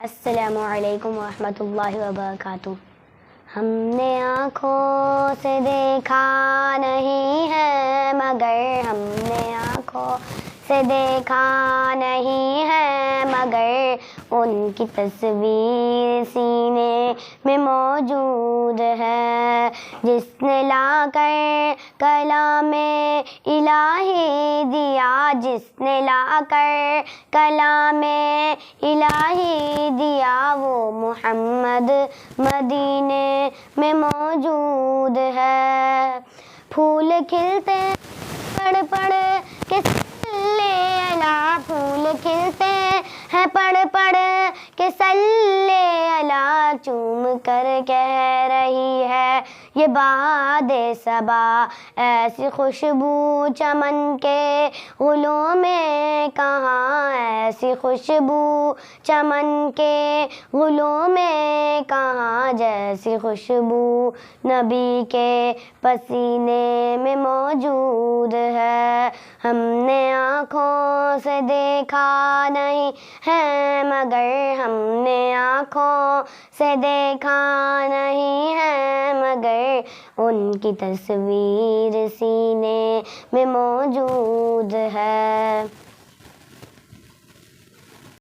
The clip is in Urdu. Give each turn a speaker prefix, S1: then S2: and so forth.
S1: السلام علیکم ورحمۃ اللہ وبرکاتہ۔ ہم نے آنکھوں سے دیکھا نہیں ہے مگر ہم نے آنکھوں سے دیکھا نہیں ہے مگر ان کی تصویر سینے میں موجود ہے، جس نے لا کر کلام الہی دیا، جس نے لا کر کلام الہی دیا، وہ محمد مدینے میں موجود ہے۔ پھول کھلتے پڑ پڑ کے صلی اللہ، پھول کھلتے ہیں پڑ پڑ کے صلی اللہ، چوم کر کہہ رہی ہے یہ باد صبا، ایسی خوشبو چمن کے گلوں میں کہاں، ایسی خوشبو چمن کے گلوں میں کہاں، جیسی خوشبو نبی کے پسینے میں موجود ہے۔ ہم نے آنکھوں سے دیکھا نہیں ہے مگر ہم نے آنکھوں سے دیکھا نہیں ہے مگر ان کی تصویر سینے میں موجود ہے۔